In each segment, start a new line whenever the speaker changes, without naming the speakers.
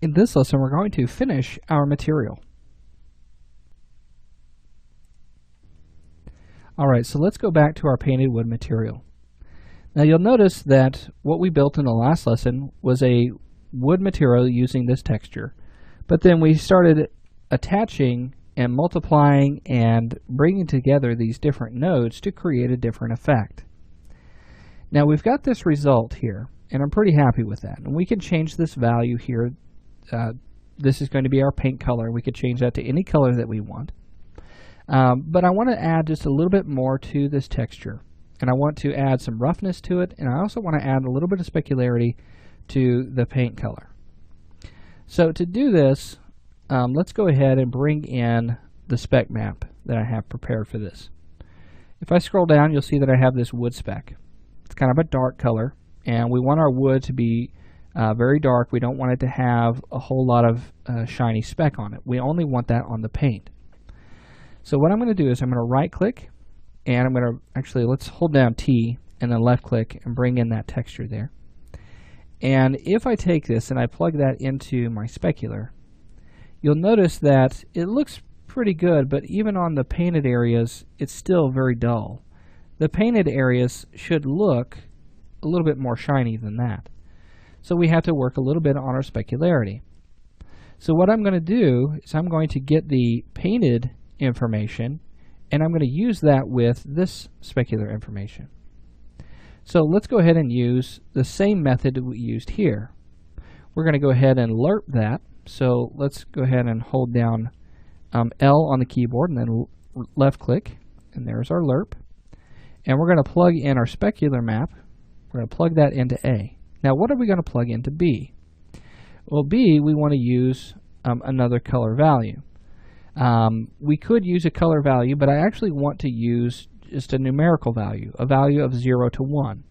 In this lesson, we're going to finish our material. Alright, so let's go back to our painted wood material. Now you'll notice that what we built in the last lesson was a wood material using this texture, but then we started attaching and multiplying and bringing together these different nodes to create a different effect. Now we've got this result here, and I'm pretty happy with that. And we can change this value here. This is going to be our paint color. We could change that to any color that we want. But I want to add just a little bit more to this texture. And I want to add some roughness to it, and I also want to add a little bit of specularity to the paint color. So to do this, let's go ahead and bring in the spec map that I have prepared for this. If I scroll down, you'll see that I have this wood spec. It's kind of a dark color, and we want our wood to be very dark. We don't want it to have a whole lot of shiny speck on it. We only want that on the paint. So what I'm going to do is I'm going to right click, and I'm going to actually, let's hold down T and then left click and bring in that texture there. And if I take this and I plug that into my specular, you'll notice that it looks pretty good, but even on the painted areas, it's still very dull. The painted areas should look a little bit more shiny than that. So we have to work a little bit on our specularity. So what I'm going to do is I'm going to get the painted information, and I'm going to use that with this specular information. So let's go ahead and use the same method that we used here. We're going to go ahead and lerp that. So let's go ahead and hold down L on the keyboard and then left click, and there's our lerp. And we're going to plug in our specular map. We're going to plug that into A. Now what are we going to plug into B? Well, B, we want to use another color value. We could use a color value, but I actually want to use just a numerical value, a value of 0 to 1.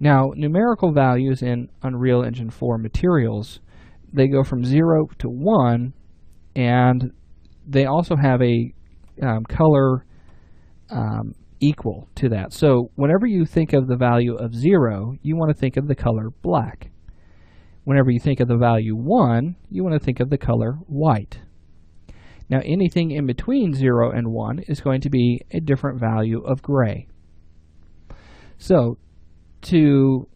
Now, numerical values in Unreal Engine 4 materials, they go from 0 to 1, and they also have a color equal to that. So whenever you think of the value of 0, you want to think of the color black. Whenever you think of the value 1, you want to think of the color white. Now anything in between 0 and 1 is going to be a different value of gray. So to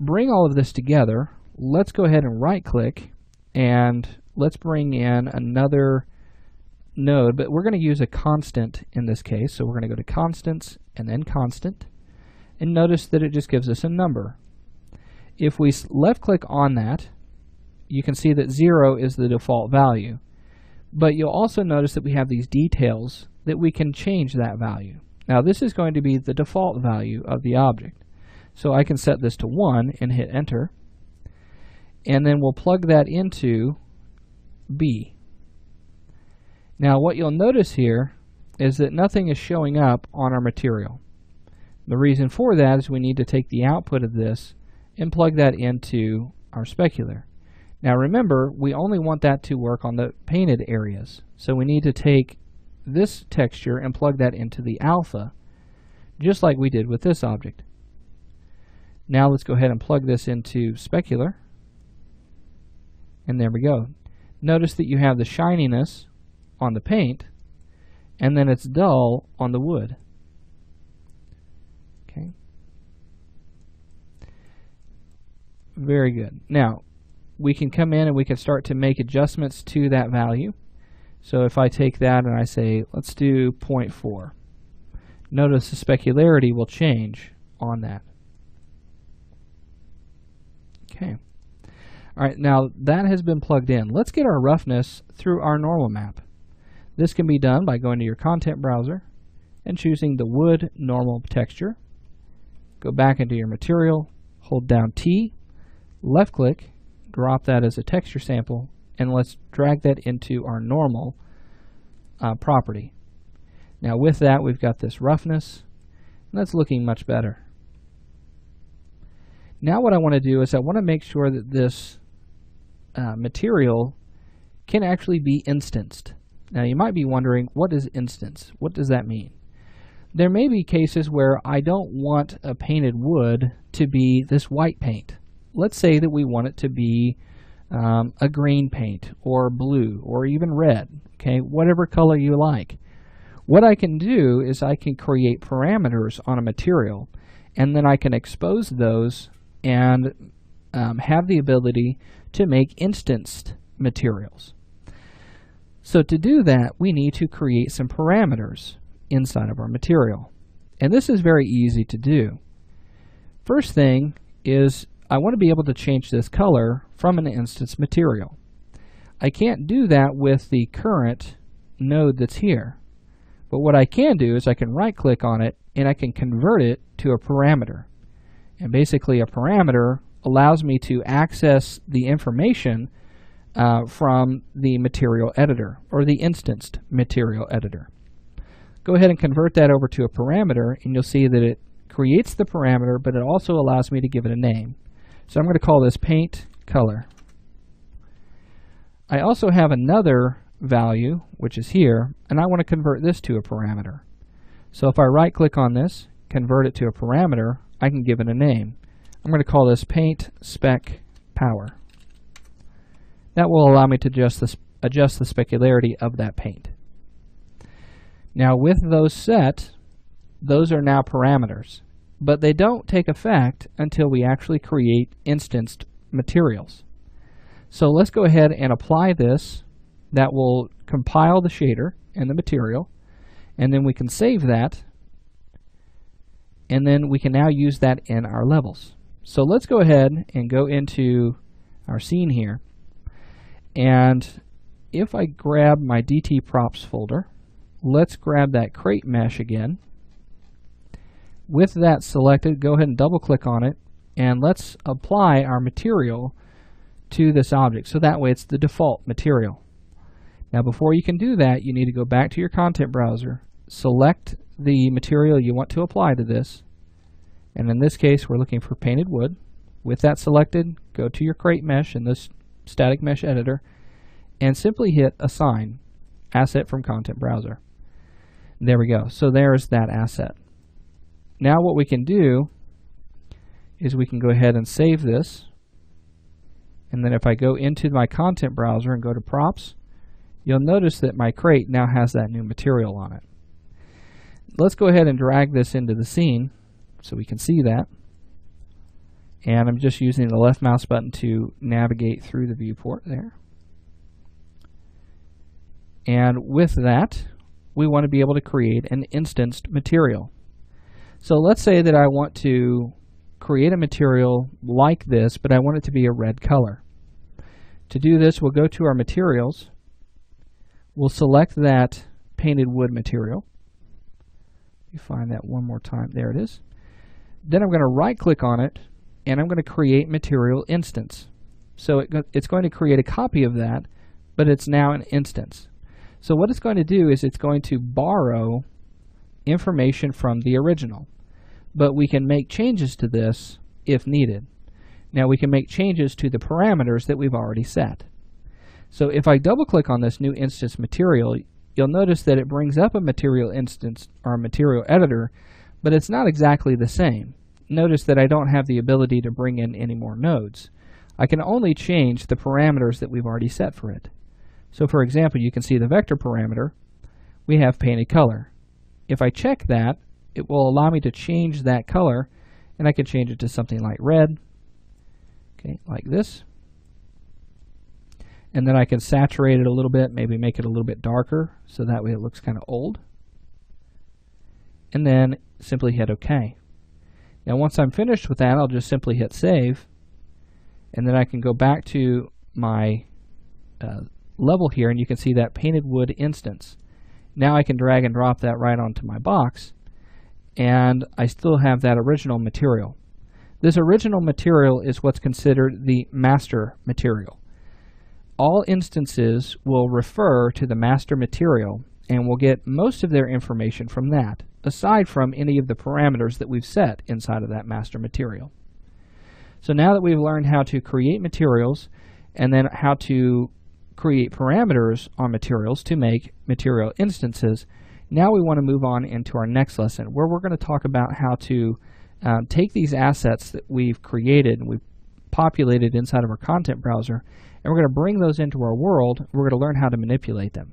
bring all of this together, let's go ahead and right click and let's bring in another node, but we're going to use a constant in this case. So we're going to go to constants and then constant, and notice that it just gives us a number. If we left click on that, you can see that 0 is the default value. But you'll also notice that we have these details that we can change that value. Now this is going to be the default value of the object. So I can set this to 1 and hit enter. And then we'll plug that into B. Now what you'll notice here is that nothing is showing up on our material. The reason for that is we need to take the output of this and plug that into our specular. Now remember, we only want that to work on the painted areas. So we need to take this texture and plug that into the alpha, just like we did with this object. Now let's go ahead and plug this into specular. And there we go. Notice that you have the shininess on the paint, and then it's dull on the wood. Okay. Very good. Now, we can come in and we can start to make adjustments to that value. So if I take that and I say, let's do 0.4, notice the specularity will change on that. Okay. All right, now that has been plugged in. Let's get our roughness through our normal map. This can be done by going to your content browser and choosing the wood normal texture. Go back into your material, hold down T, left click, drop that as a texture sample, and let's drag that into our normal property. Now with that, we've got this roughness, and that's looking much better. Now what I want to do is I want to make sure that this material can actually be instanced. Now you might be wondering, what is instance? What does that mean? There may be cases where I don't want a painted wood to be this white paint. Let's say that we want it to be a green paint or blue or even red, okay, whatever color you like. What I can do is I can create parameters on a material, and then I can expose those and have the ability to make instanced materials. So to do that, we need to create some parameters inside of our material. And this is very easy to do. First thing is I want to be able to change this color from an instance material. I can't do that with the current node that's here. But what I can do is I can right click on it and I can convert it to a parameter. And basically a parameter allows me to access the information from the material editor or the instanced material editor. Go ahead and convert that over to a parameter and you'll see that it creates the parameter, but it also allows me to give it a name. So I'm going to call this paint color. I also have another value, which is here, and I want to convert this to a parameter. So if I right click on this, convert it to a parameter, I can give it a name. I'm going to call this paint spec power. That will allow me to adjust the specularity of that paint. Now with those set, those are now parameters, but they don't take effect until we actually create instanced materials. So let's go ahead and apply this. That will compile the shader and the material, and then we can save that, and then we can now use that in our levels. So let's go ahead and go into our scene here, and if I grab my DT props folder, let's grab that crate mesh again. With that selected, go ahead and double click on it, and let's apply our material to this object, so that way it's the default material. Now before you can do that, you need to go back to your content browser, select the material you want to apply to this, and in this case we're looking for painted wood. With that selected, go to your crate mesh in this static mesh editor and simply hit assign asset from content browser. There we go. So there's that asset. Now what we can do is we can go ahead and save this, and then if I go into my content browser and go to props, you'll notice that my crate now has that new material on it. Let's go ahead and drag this into the scene so we can see that. And I'm just using the left mouse button to navigate through the viewport there. And with that, we want to be able to create an instanced material. So let's say that I want to create a material like this, but I want it to be a red color. To do this, we'll go to our materials. We'll select that painted wood material. Let me find that one more time. There it is. Then I'm going to right click on it and I'm going to create material instance. So it's going to create a copy of that, but it's now an instance. So what it's going to do is it's going to borrow information from the original, but we can make changes to this if needed. Now we can make changes to the parameters that we've already set. So if I double click on this new instance material, you'll notice that it brings up a material instance or a material editor, but it's not exactly the same. Notice that I don't have the ability to bring in any more nodes. I can only change the parameters that we've already set for it. So for example, you can see the vector parameter, we have painted color. If I check that, it will allow me to change that color, and I can change it to something like red, okay, like this. And then I can saturate it a little bit, maybe make it a little bit darker, so that way it looks kind of old. And then simply hit OK. Now once I'm finished with that, I'll just simply hit save, and then I can go back to my level here, and you can see that painted wood instance. Now I can drag and drop that right onto my box, and I still have that original material. This original material is what's considered the master material. All instances will refer to the master material and will get most of their information from that, aside from any of the parameters that we've set inside of that master material. So now that we've learned how to create materials and then how to create parameters on materials to make material instances, now we want to move on into our next lesson, where we're going to talk about how to take these assets that we've created and we've populated inside of our content browser, and we're going to bring those into our world. We're going to learn how to manipulate them.